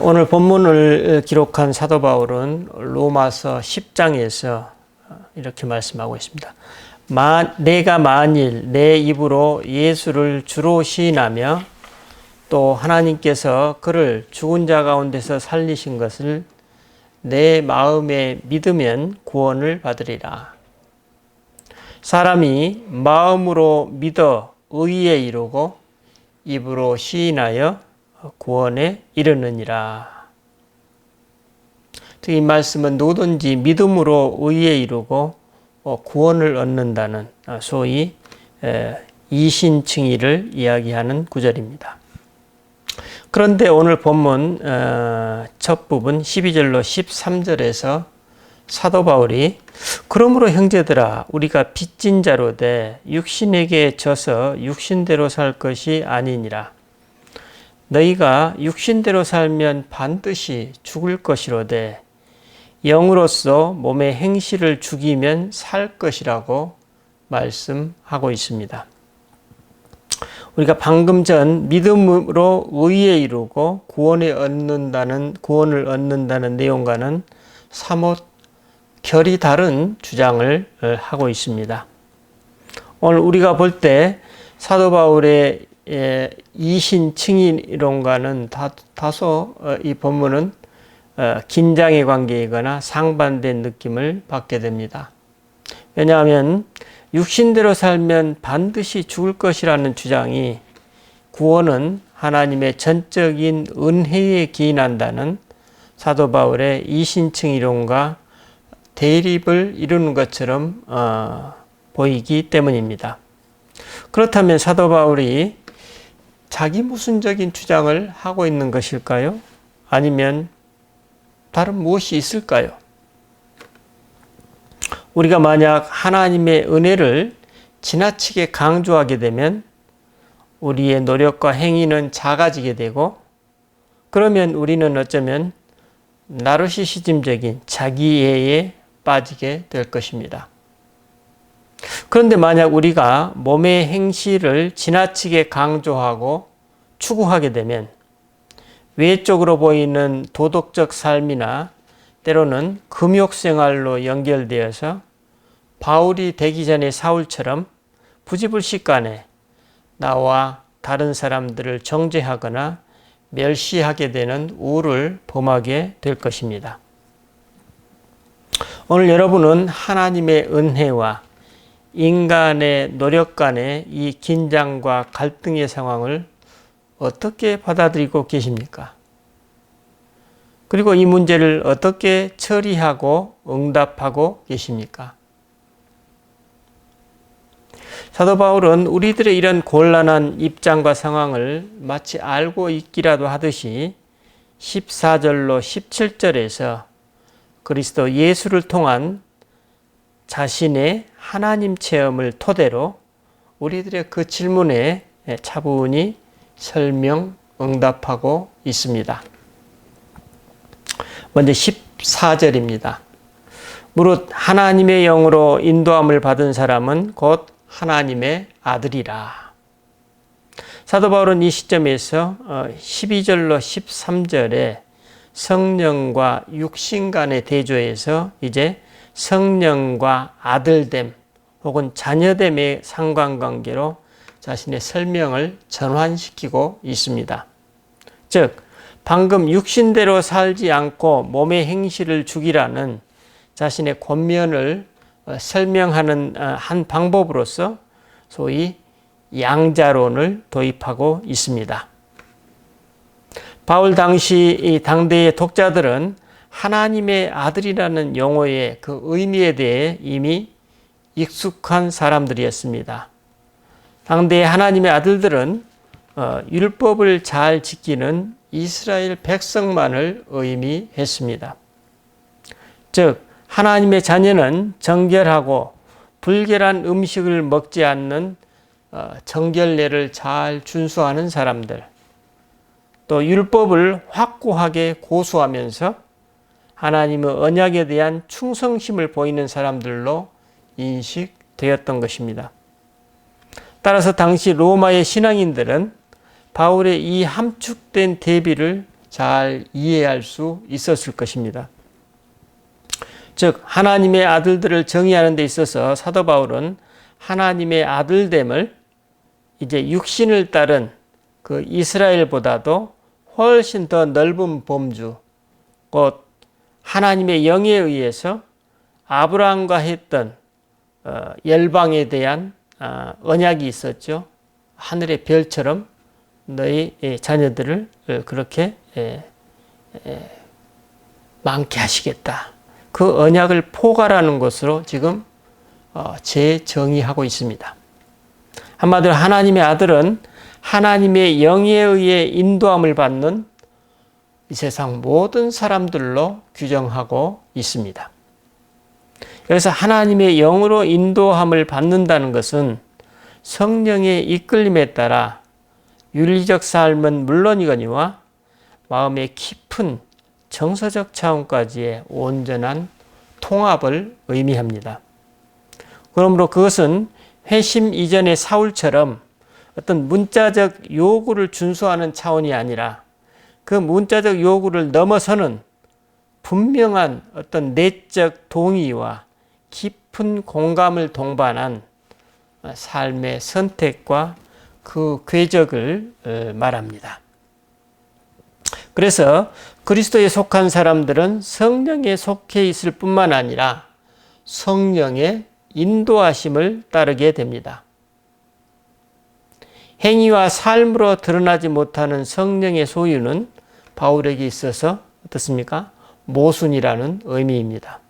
오늘 본문을 기록한 사도 바울은 로마서 10장에서 이렇게 말씀하고 있습니다. 내가 만일 내 입으로 예수를 주로 시인하며 또 하나님께서 그를 죽은 자 가운데서 살리신 것을 내 마음에 믿으면 구원을 받으리라. 사람이 마음으로 믿어 의에 이르고 입으로 시인하여 구원에 이르느니라. 이 말씀은 누구든지 믿음으로 의에 이르고 구원을 얻는다는 소위 이신칭의를 이야기하는 구절입니다. 그런데 오늘 본문 첫 부분 12절로 13절에서 사도 바울이 그러므로 형제들아 우리가 빚진 자로 돼 육신에게 져서 육신대로 살 것이 아니니라. 너희가 육신대로 살면 반드시 죽을 것이로되 영으로서 몸의 행실을 죽이면 살 것이라고 말씀하고 있습니다. 우리가 방금 전 믿음으로 의에 이르고 구원을 얻는다는 내용과는 사뭇 결이 다른 주장을 하고 있습니다. 오늘 우리가 볼 때 사도 바울의 이신칭의론과는 다소 이 본문은 긴장의 관계이거나 상반된 느낌을 받게 됩니다. 왜냐하면 육신대로 살면 반드시 죽을 것이라는 주장이 구원은 하나님의 전적인 은혜에 기인한다는 사도 바울의 이신칭의론과 대립을 이루는 것처럼 보이기 때문입니다. 그렇다면 사도 바울이 자기 모순적인 주장을 하고 있는 것일까요? 아니면 다른 무엇이 있을까요? 우리가 만약 하나님의 은혜를 지나치게 강조하게 되면 우리의 노력과 행위는 작아지게 되고 그러면 우리는 어쩌면 나르시시즘적인 자기애에 빠지게 될 것입니다. 그런데 만약 우리가 몸의 행실을 지나치게 강조하고 추구하게 되면 외적으로 보이는 도덕적 삶이나 때로는 금욕생활로 연결되어서 바울이 되기 전에 사울처럼 부지불식간에 나와 다른 사람들을 정죄하거나 멸시하게 되는 우를 범하게 될 것입니다. 오늘 여러분은 하나님의 은혜와 인간의 노력 간의 이 긴장과 갈등의 상황을 어떻게 받아들이고 계십니까? 그리고 이 문제를 어떻게 처리하고 응답하고 계십니까? 사도 바울은 우리들의 이런 곤란한 입장과 상황을 마치 알고 있기라도 하듯이 14절로 17절에서 그리스도 예수를 통한 자신의 하나님 체험을 토대로 우리들의 그 질문에 차분히 설명, 응답하고 있습니다. 먼저 14절입니다. 무릇 하나님의 영으로 인도함을 받은 사람은 곧 하나님의 아들이라. 사도 바울은 이 시점에서 12절로 13절에 성령과 육신 간의 대조에서 이제 성령과 아들됨 혹은 자녀됨의 상관관계로 자신의 설명을 전환시키고 있습니다. 즉 방금 육신대로 살지 않고 몸의 행실을 죽이라는 자신의 권면을 설명하는 한 방법으로서 소위 양자론을 도입하고 있습니다. 바울 당시 이 당대의 독자들은 하나님의 아들이라는 용어의 그 의미에 대해 이미 익숙한 사람들이었습니다. 당대의 하나님의 아들들은 율법을 잘 지키는 이스라엘 백성만을 의미했습니다. 즉 하나님의 자녀는 정결하고 불결한 음식을 먹지 않는 정결례를 잘 준수하는 사람들, 또 율법을 확고하게 고수하면서 하나님의 언약에 대한 충성심을 보이는 사람들로 인식되었던 것입니다. 따라서 당시 로마의 신앙인들은 바울의 이 함축된 대비를 잘 이해할 수 있었을 것입니다. 즉 하나님의 아들들을 정의하는 데 있어서 사도 바울은 하나님의 아들됨을 이제 육신을 따른 그 이스라엘보다도 훨씬 더 넓은 범주, 곧 하나님의 영에 의해서 아브라함과 했던 열방에 대한 언약이 있었죠. 하늘의 별처럼 너희 자녀들을 그렇게 많게 하시겠다. 그 언약을 포괄하는 것으로 지금 재정의하고 있습니다. 한마디로 하나님의 아들은 하나님의 영에 의해 인도함을 받는 이 세상 모든 사람들로 규정하고 있습니다. 그래서 하나님의 영으로 인도함을 받는다는 것은 성령의 이끌림에 따라 윤리적 삶은 물론이거니와 마음의 깊은 정서적 차원까지의 온전한 통합을 의미합니다. 그러므로 그것은 회심 이전의 사울처럼 어떤 문자적 요구를 준수하는 차원이 아니라 그 문자적 요구를 넘어서는 분명한 어떤 내적 동의와 깊은 공감을 동반한 삶의 선택과 그 궤적을 말합니다. 그래서 그리스도에 속한 사람들은 성령에 속해 있을 뿐만 아니라 성령의 인도하심을 따르게 됩니다. 행위와 삶으로 드러나지 못하는 성령의 소유는 바울에게 있어서 어떻습니까? 모순이라는 의미입니다.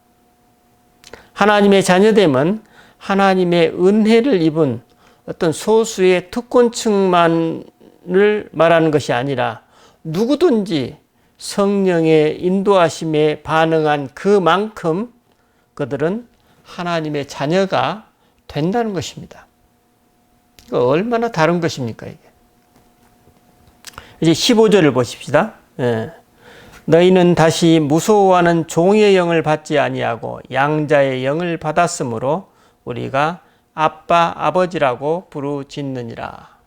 하나님의 자녀됨은 하나님의 은혜를 입은 어떤 소수의 특권층만을 말하는 것이 아니라 누구든지 성령의 인도하심에 반응한 그만큼 그들은 하나님의 자녀가 된다는 것입니다. 얼마나 다른 것입니까, 이게? 이제 15절을 보십시다. 너희는 다시 무서워하는 종의 영을 받지 아니하고 양자의 영을 받았으므로 우리가 아빠, 아버지라고 부르짖느니라.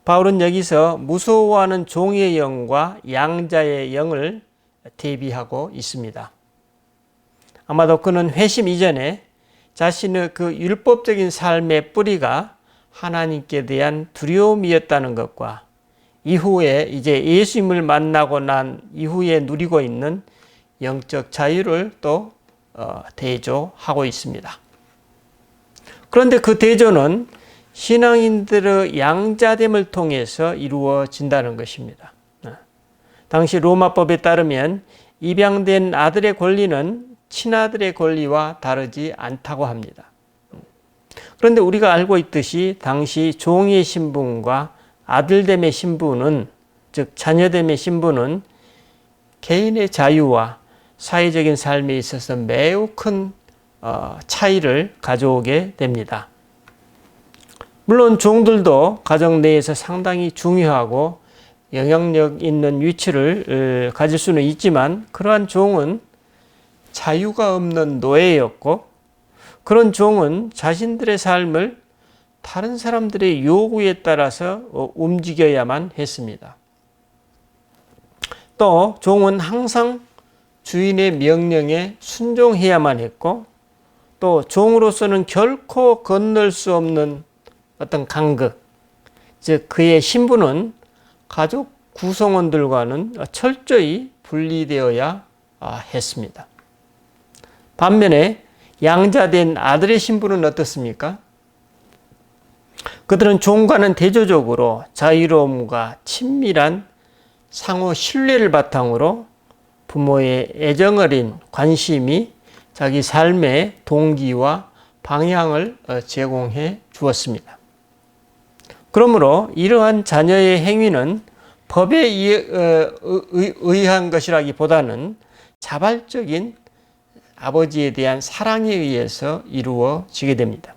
바울은 여기서 무서워하는 종의 영과 양자의 영을 대비하고 있습니다. 아마도 그는 회심 이전에 자신의 그 율법적인 삶의 뿌리가 하나님께 대한 두려움이었다는 것과 이후에 이제 예수님을 만나고 난 이후에 누리고 있는 영적 자유를 또 대조하고 있습니다. 그런데 그 대조는 신앙인들의 양자됨을 통해서 이루어진다는 것입니다. 당시 로마법에 따르면 입양된 아들의 권리는 친아들의 권리와 다르지 않다고 합니다. 그런데 우리가 알고 있듯이 당시 종의 신분과 아들됨의 신분은, 즉 자녀됨의 신분은 개인의 자유와 사회적인 삶에 있어서 매우 큰 차이를 가져오게 됩니다. 물론 종들도 가정 내에서 상당히 중요하고 영향력 있는 위치를 가질 수는 있지만 그러한 종은 자유가 없는 노예였고 그런 종은 자신들의 삶을 다른 사람들의 요구에 따라서 움직여야만 했습니다. 또 종은 항상 주인의 명령에 순종해야만 했고 또 종으로서는 결코 건널 수 없는 어떤 간극, 즉 그의 신분은 가족 구성원들과는 철저히 분리되어야 했습니다. 반면에 양자된 아들의 신분은 어떻습니까? 그들은 종과는 대조적으로 자유로움과 친밀한 상호 신뢰를 바탕으로 부모의 애정 어린 관심이 자기 삶의 동기와 방향을 제공해 주었습니다. 그러므로 이러한 자녀의 행위는 법에 의한 것이라기보다는 자발적인 아버지에 대한 사랑에 의해서 이루어지게 됩니다.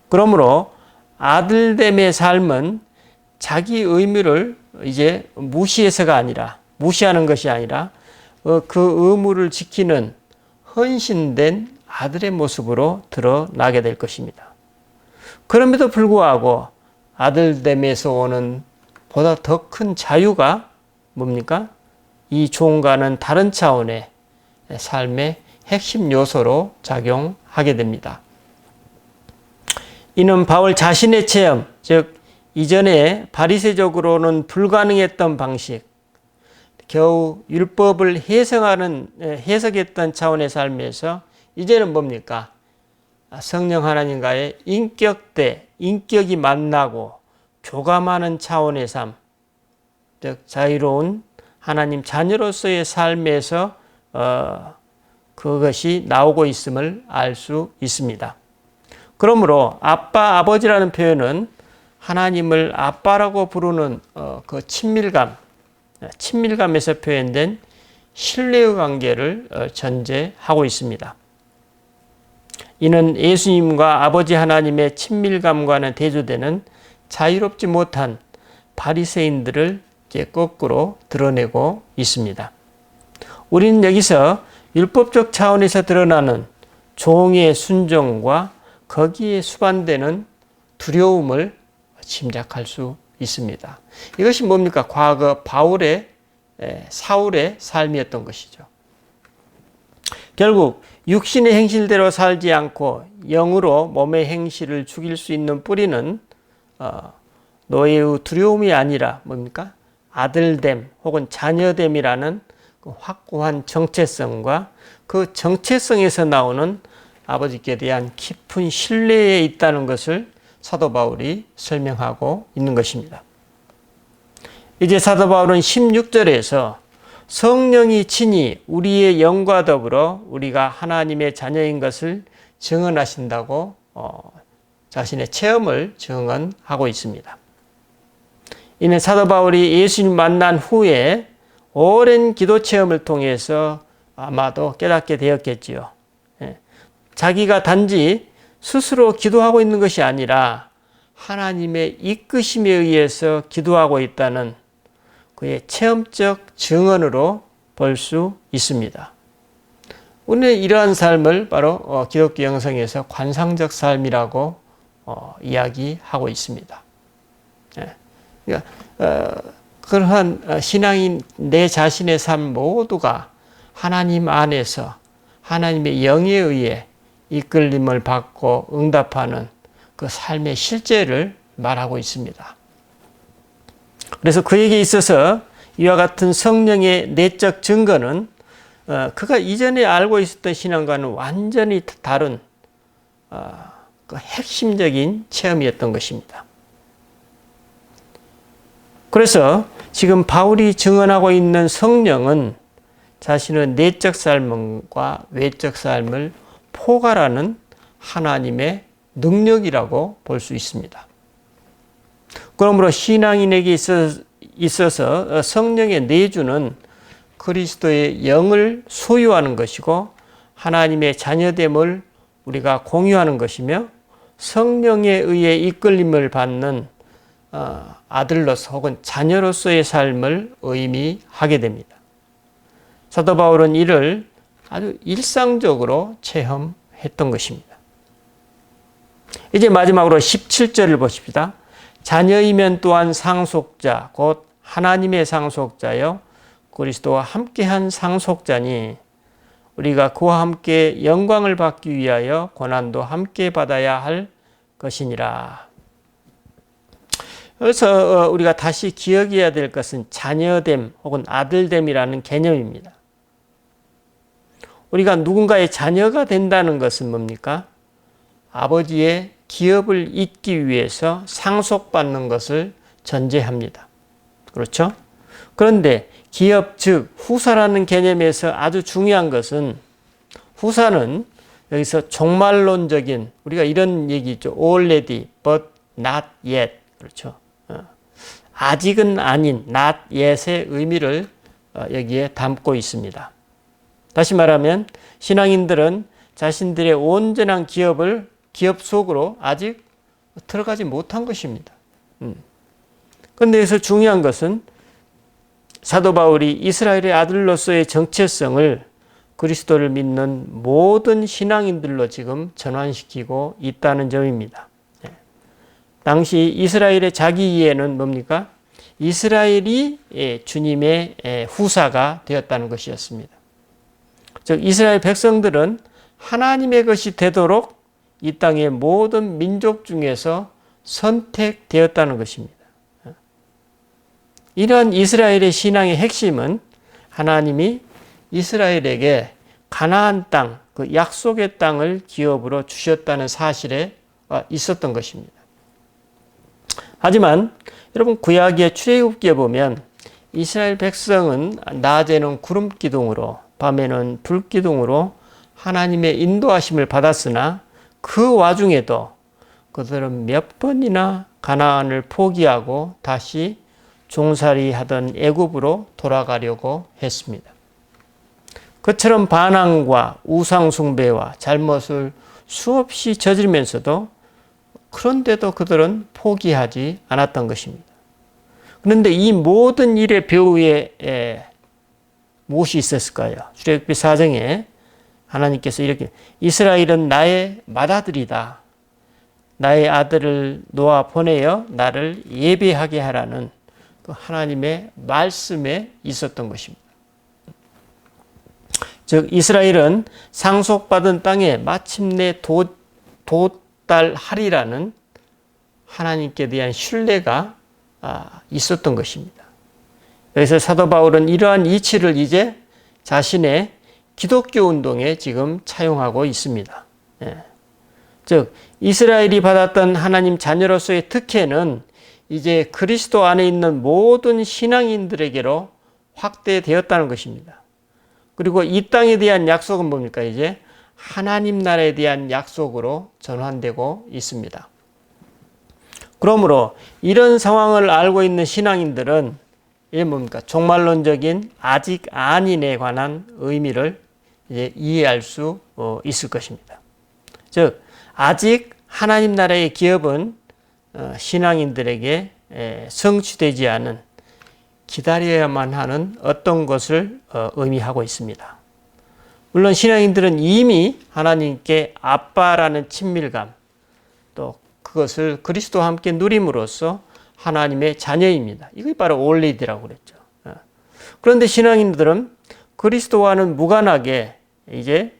그러므로 아들됨의 삶은 자기 의무를 이제 무시하는 것이 아니라 그 의무를 지키는 헌신된 아들의 모습으로 드러나게 될 것입니다. 그럼에도 불구하고 아들됨에서 오는 보다 더 큰 자유가 뭡니까? 이 조언과는 다른 차원의 삶의 핵심 요소로 작용하게 됩니다. 이는 바울 자신의 체험, 즉 이전에 바리새적으로는 불가능했던 방식, 겨우 율법을 해석했던 차원의 삶에서 이제는 뭡니까? 성령 하나님과의 인격이 만나고 교감하는 차원의 삶, 즉 자유로운 하나님 자녀로서의 삶에서 그것이 나오고 있음을 알 수 있습니다. 그러므로 아빠, 아버지라는 표현은 하나님을 아빠라고 부르는 그 친밀감에서 표현된 신뢰의 관계를 전제하고 있습니다. 이는 예수님과 아버지 하나님의 친밀감과는 대조되는 자유롭지 못한 바리새인들을 거꾸로 드러내고 있습니다. 우리는 여기서 율법적 차원에서 드러나는 종의 순종과 거기에 수반되는 두려움을 짐작할 수 있습니다. 이것이 뭡니까? 과거 사울의 삶이었던 것이죠. 결국 육신의 행실대로 살지 않고 영으로 몸의 행실을 죽일 수 있는 뿌리는 노예의 두려움이 아니라 뭡니까? 아들됨 혹은 자녀됨이라는 그 확고한 정체성과 그 정체성에서 나오는 아버지께 대한 깊은 신뢰에 있다는 것을 사도 바울이 설명하고 있는 것입니다. 이제 사도 바울은 16절에서 성령이 친히 우리의 영과 더불어 우리가 하나님의 자녀인 것을 증언하신다고 자신의 체험을 증언하고 있습니다. 이는 사도 바울이 예수님 만난 후에 오랜 기도 체험을 통해서 아마도 깨닫게 되었겠지요. 자기가 단지 스스로 기도하고 있는 것이 아니라 하나님의 이끄심에 의해서 기도하고 있다는 그의 체험적 증언으로 볼 수 있습니다. 오늘 이러한 삶을 바로 기독교 영성에서 관상적 삶이라고 이야기하고 있습니다. 그러니까 그러한 신앙인 내 자신의 삶 모두가 하나님 안에서 하나님의 영에 의해 이끌림을 받고 응답하는 그 삶의 실제를 말하고 있습니다. 그래서 그에게 있어서 이와 같은 성령의 내적 증거는 그가 이전에 알고 있었던 신앙과는 완전히 다른 그 핵심적인 체험이었던 것입니다. 그래서 지금 바울이 증언하고 있는 성령은 자신의 내적 삶과 외적 삶을 포괄하는 하나님의 능력이라고 볼 수 있습니다. 그러므로 신앙인에게 있어서 성령의 내주는 그리스도의 영을 소유하는 것이고 하나님의 자녀됨을 우리가 공유하는 것이며 성령에 의해 이끌림을 받는 아들로서 혹은 자녀로서의 삶을 의미하게 됩니다. 사도 바울은 이를 아주 일상적으로 체험했던 것입니다. 이제 마지막으로 17절을 보십시다. 자녀이면 또한 상속자, 곧 하나님의 상속자여 그리스도와 함께한 상속자니 우리가 그와 함께 영광을 받기 위하여 고난도 함께 받아야 할 것이니라. 그래서 우리가 다시 기억해야 될 것은 자녀됨 혹은 아들됨이라는 개념입니다. 우리가 누군가의 자녀가 된다는 것은 뭡니까? 아버지의 기업을 잇기 위해서 상속받는 것을 전제합니다. 그렇죠? 그런데 기업 즉 후사라는 개념에서 아주 중요한 것은 후사는 여기서 종말론적인 우리가 이런 얘기 있죠. already but not yet. 그렇죠? 아직은 아닌 not yet의 의미를 여기에 담고 있습니다. 다시 말하면 신앙인들은 자신들의 온전한 기업 속으로 아직 들어가지 못한 것입니다. 그런데 여기서 중요한 것은 사도 바울이 이스라엘의 아들로서의 정체성을 그리스도를 믿는 모든 신앙인들로 지금 전환시키고 있다는 점입니다. 당시 이스라엘의 자기 이해는 뭡니까? 이스라엘이 주님의 후사가 되었다는 것이었습니다. 즉 이스라엘 백성들은 하나님의 것이 되도록 이 땅의 모든 민족 중에서 선택되었다는 것입니다. 이러한 이스라엘의 신앙의 핵심은 하나님이 이스라엘에게 가나안 땅, 그 약속의 땅을 기업으로 주셨다는 사실에 있었던 것입니다. 하지만 여러분 구약의 출애굽기에 보면 이스라엘 백성은 낮에는 구름 기둥으로 밤에는 불 기둥으로 하나님의 인도하심을 받았으나 그 와중에도 그들은 몇 번이나 가나안을 포기하고 다시 종살이 하던 애굽으로 돌아가려고 했습니다. 그처럼 반항과 우상숭배와 잘못을 수없이 저지르면서도 그런데도 그들은 포기하지 않았던 것입니다. 그런데 이 모든 일의 배후에 무엇이 있었을까요? 출애굽기 4장에 하나님께서 이렇게 이스라엘은 나의 맏아들이다. 나의 아들을 놓아 보내어 나를 예배하게 하라는 그 하나님의 말씀에 있었던 것입니다. 즉 이스라엘은 상속받은 땅에 마침내 도달하리라는 하나님께 대한 신뢰가 있었던 것입니다. 그래서 사도 바울은 이러한 이치를 이제 자신의 기독교 운동에 지금 차용하고 있습니다. 즉 이스라엘이 받았던 하나님 자녀로서의 특혜는 이제 그리스도 안에 있는 모든 신앙인들에게로 확대되었다는 것입니다. 그리고 이 땅에 대한 약속은 뭡니까? 이제 하나님 나라에 대한 약속으로 전환되고 있습니다. 그러므로 이런 상황을 알고 있는 신앙인들은 이게 뭡니까? 종말론적인 아직 아닌에 관한 의미를 이제 이해할 수 있을 것입니다. 즉 아직 하나님 나라의 기업은 신앙인들에게 성취되지 않은 기다려야만 하는 어떤 것을 의미하고 있습니다. 물론 신앙인들은 이미 하나님께 아빠라는 친밀감 또 그것을 그리스도와 함께 누림으로써 하나님의 자녀입니다. 이게 바로 올리드라고 그랬죠. 그런데 신앙인들은 그리스도와는 무관하게 이제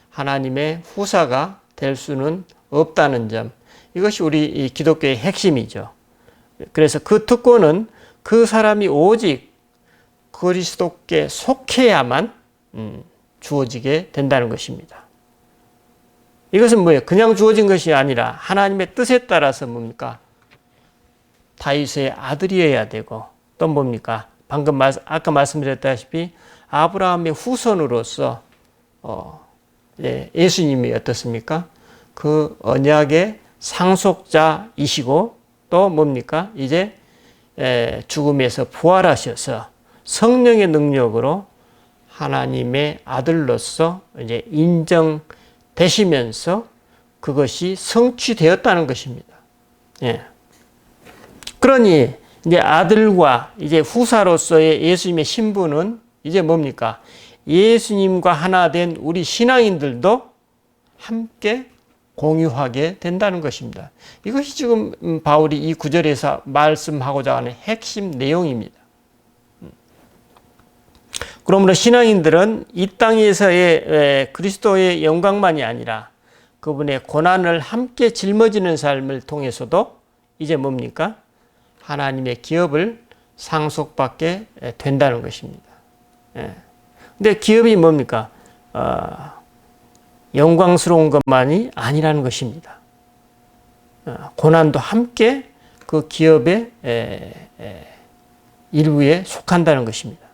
하나님의 후사가 될 수는 없다는 점, 이것이 우리 기독교의 핵심이죠. 그래서 그 특권은 그 사람이 오직 그리스도께 속해야만 주어지게 된다는 것입니다. 이것은 뭐예요? 그냥 주어진 것이 아니라 하나님의 뜻에 따라서 뭡니까? 다윗의 아들이어야 되고 또 뭡니까? 방금 아까 말씀드렸다시피 아브라함의 후손으로서 예수님이 어떻습니까? 그 언약의 상속자이시고 또 뭡니까? 이제 죽음에서 부활하셔서 성령의 능력으로 하나님의 아들로서 이제 인정되시면서 그것이 성취되었다는 것입니다. 예. 그러니 이제 아들과 이제 후사로서의 예수님의 신분은 이제 뭡니까? 예수님과 하나 된 우리 신앙인들도 함께 공유하게 된다는 것입니다. 이것이 지금 바울이 이 구절에서 말씀하고자 하는 핵심 내용입니다. 그러므로 신앙인들은 이 땅에서의 그리스도의 영광만이 아니라 그분의 고난을 함께 짊어지는 삶을 통해서도 이제 뭡니까? 하나님의 기업을 상속받게 된다는 것입니다. 근데 기업이 뭡니까? 영광스러운 것만이 아니라는 것입니다. 고난도 함께 그 기업의 일부에 속한다는 것입니다.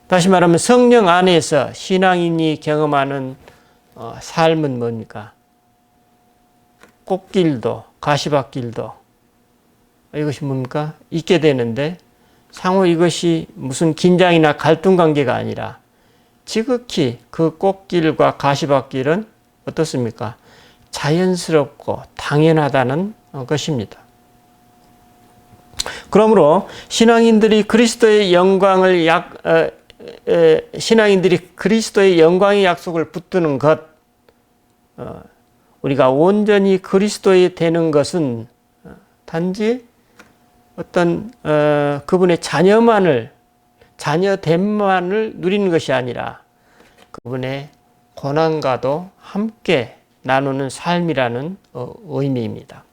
다시 말하면 성령 안에서 신앙인이 경험하는 삶은 뭡니까? 꽃길도 가시밭길도 이것이 뭡니까? 있게 되는데 상호 이것이 무슨 긴장이나 갈등 관계가 아니라 지극히 그 꽃길과 가시밭길은 어떻습니까? 자연스럽고 당연하다는 것입니다. 그러므로 신앙인들이 그리스도의 영광의 약속을 붙드는 것, 우리가 온전히 그리스도에 되는 것은 단지 어떤 그분의 자녀됨만을 누리는 것이 아니라 그분의 고난과도 함께 나누는 삶이라는 의미입니다.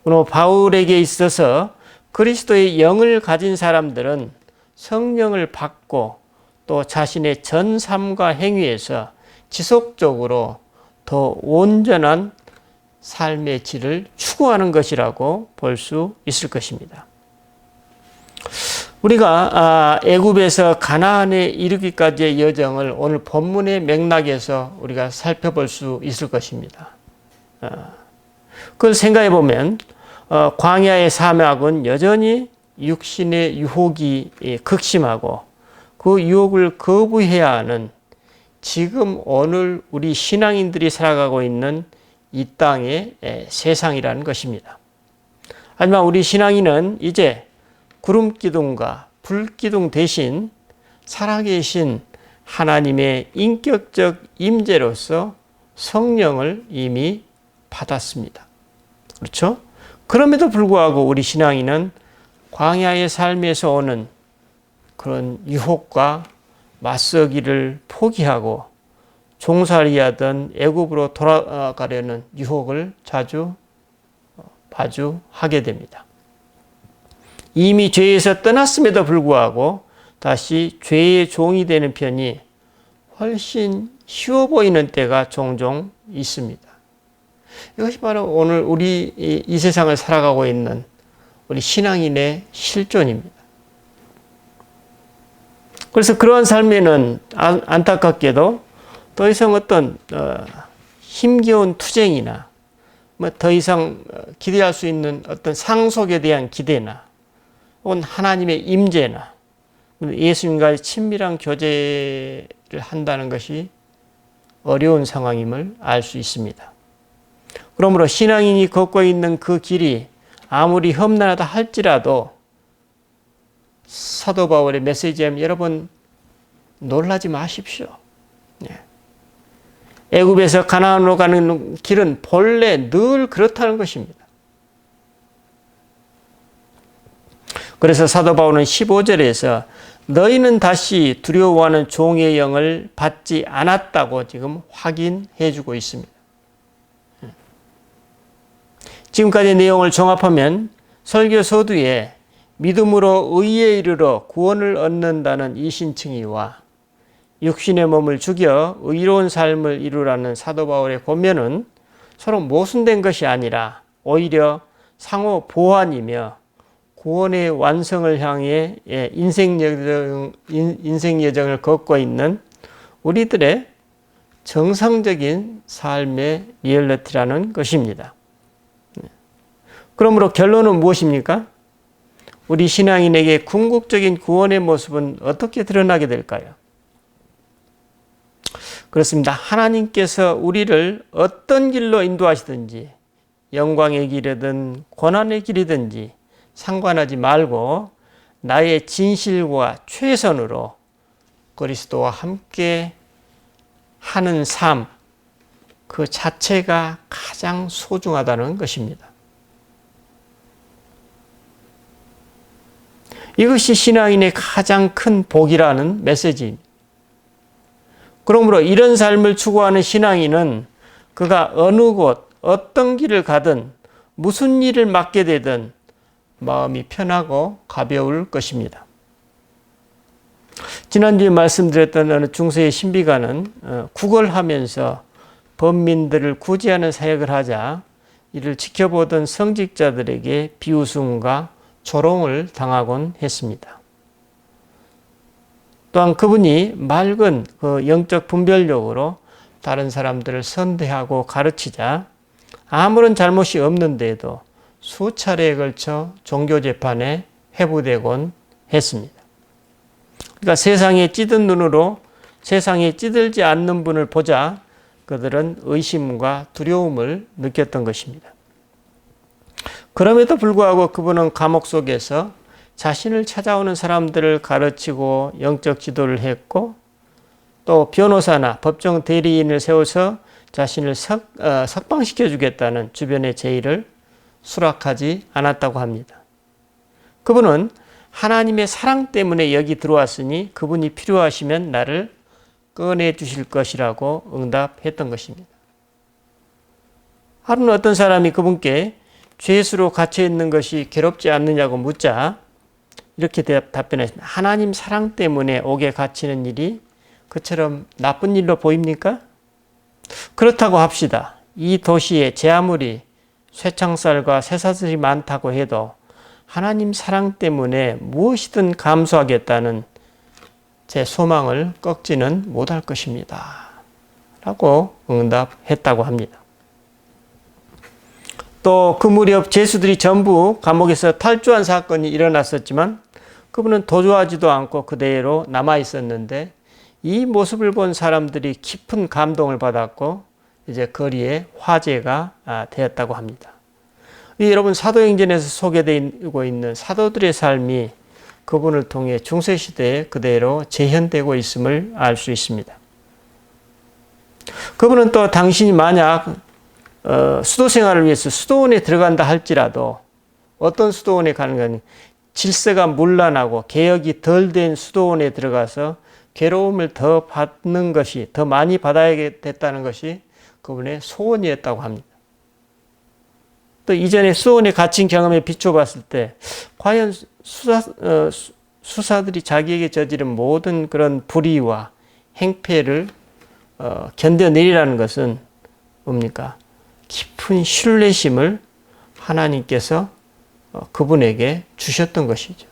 오늘 바울에게 있어서 그리스도의 영을 가진 사람들은 성령을 받고 또 자신의 전 삶과 행위에서 지속적으로 더 온전한 삶의 질을 추구하는 것이라고 볼 수 있을 것입니다. 우리가 애굽에서 가나안에 이르기까지의 여정을 오늘 본문의 맥락에서 우리가 살펴볼 수 있을 것입니다. 그걸 생각해 보면 광야의 사막은 여전히 육신의 유혹이 극심하고 그 유혹을 거부해야 하는 지금 오늘 우리 신앙인들이 살아가고 있는 이 땅의 세상이라는 것입니다. 하지만 우리 신앙인은 이제 구름기둥과 불기둥 대신 살아계신 하나님의 인격적 임재로서 성령을 이미 받았습니다. 그렇죠? 그럼에도 불구하고 우리 신앙인은 광야의 삶에서 오는 그런 유혹과 맞서기를 포기하고 종살이하던 애굽으로 돌아가려는 유혹을 자주 마주하게 됩니다. 이미 죄에서 떠났음에도 불구하고 다시 죄의 종이 되는 편이 훨씬 쉬워 보이는 때가 종종 있습니다. 이것이 바로 오늘 우리 이 세상을 살아가고 있는 우리 신앙인의 실존입니다. 그래서 그러한 삶에는 안타깝게도 더 이상 어떤 힘겨운 투쟁이나 더 이상 기대할 수 있는 어떤 상속에 대한 기대나 혹은 하나님의 임재나 예수님과의 친밀한 교제를 한다는 것이 어려운 상황임을 알 수 있습니다. 그러므로 신앙인이 걷고 있는 그 길이 아무리 험난하다 할지라도 사도 바울의 메시지에 여러분 놀라지 마십시오. 애굽에서 가나안으로 가는 길은 본래 늘 그렇다는 것입니다. 그래서 사도 바울은 15절에서 너희는 다시 두려워하는 종의 영을 받지 않았다고 지금 확인해 주고 있습니다. 지금까지의 내용을 종합하면 설교 서두에 믿음으로 의에 이르러 구원을 얻는다는 이 신칭의와 육신의 몸을 죽여 의로운 삶을 이루라는 사도 바울의 권면은 서로 모순된 것이 아니라 오히려 상호 보완이며 구원의 완성을 향해 인생 여정을 걷고 있는 우리들의 정상적인 삶의 리얼리티라는 것입니다. 그러므로 결론은 무엇입니까? 우리 신앙인에게 궁극적인 구원의 모습은 어떻게 드러나게 될까요? 그렇습니다. 하나님께서 우리를 어떤 길로 인도하시든지 영광의 길이든 고난의 길이든지 상관하지 말고 나의 진실과 최선으로 그리스도와 함께 하는 삶, 그 자체가 가장 소중하다는 것입니다. 이것이 신앙인의 가장 큰 복이라는 메시지입니다. 그러므로 이런 삶을 추구하는 신앙인은 그가 어느 곳, 어떤 길을 가든 무슨 일을 맡게 되든 마음이 편하고 가벼울 것입니다. 지난주에 말씀드렸던 어느 중세의 신비가는 구걸하면서 범민들을 구제하는 사역을 하자 이를 지켜보던 성직자들에게 비웃음과 조롱을 당하곤 했습니다. 또한 그분이 맑은 그 영적 분별력으로 다른 사람들을 선대하고 가르치자 아무런 잘못이 없는데도 수차례에 걸쳐 종교재판에 회부되곤 했습니다. 그러니까 세상에 찌든 눈으로 세상에 찌들지 않는 분을 보자 그들은 의심과 두려움을 느꼈던 것입니다. 그럼에도 불구하고 그분은 감옥 속에서 자신을 찾아오는 사람들을 가르치고 영적 지도를 했고 또 변호사나 법정 대리인을 세워서 자신을 석방시켜 주겠다는 주변의 제의를 수락하지 않았다고 합니다. 그분은 하나님의 사랑 때문에 여기 들어왔으니 그분이 필요하시면 나를 꺼내 주실 것이라고 응답했던 것입니다. 하루는 어떤 사람이 그분께 죄수로 갇혀 있는 것이 괴롭지 않느냐고 묻자 이렇게 답변했습니다. 하나님 사랑 때문에 옥에 갇히는 일이 그처럼 나쁜 일로 보입니까? 그렇다고 합시다. 이 도시에 제 아무리 쇠창살과 쇠사슬이 많다고 해도 하나님 사랑 때문에 무엇이든 감수하겠다는 제 소망을 꺾지는 못할 것입니다. 라고 응답했다고 합니다. 또 그 무렵 죄수들이 전부 감옥에서 탈주한 사건이 일어났었지만 그분은 도주하지도 않고 그대로 남아 있었는데 이 모습을 본 사람들이 깊은 감동을 받았고 이제 거리에 화제가 되었다고 합니다. 여러분 사도행전에서 소개되고 있는 사도들의 삶이 그분을 통해 중세시대에 그대로 재현되고 있음을 알 수 있습니다. 그분은 또 당신이 만약 수도 생활을 위해서 수도원에 들어간다 할지라도 어떤 수도원에 가는 건 질서가 문란하고 개혁이 덜 된 수도원에 들어가서 괴로움을 더 받는 것이 더 많이 받아야 됐다는 것이 그분의 소원이었다고 합니다. 또 이전에 수도원에 갇힌 경험에 비춰봤을 때 과연 수사들이 자기에게 저지른 모든 그런 불의와 행패를 견뎌내리라는 것은 뭡니까? 깊은 신뢰심을 하나님께서 그분에게 주셨던 것이죠.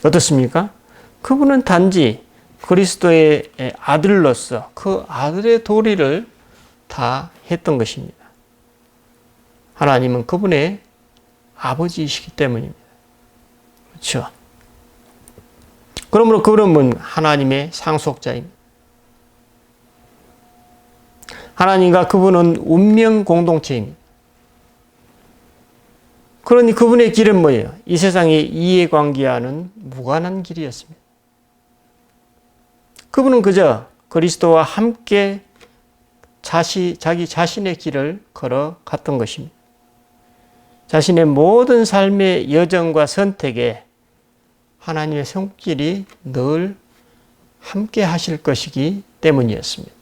어떻습니까? 그분은 단지 그리스도의 아들로서 그 아들의 도리를 다 했던 것입니다. 하나님은 그분의 아버지이시기 때문입니다. 그렇죠? 그러므로 그분은 하나님의 상속자입니다. 하나님과 그분은 운명 공동체입니다. 그러니 그분의 길은 뭐예요? 이 세상의 이해관계와는 무관한 길이었습니다. 그분은 그저 그리스도와 함께 자기 자신의 길을 걸어갔던 것입니다. 자신의 모든 삶의 여정과 선택에 하나님의 손길이 늘 함께 하실 것이기 때문이었습니다.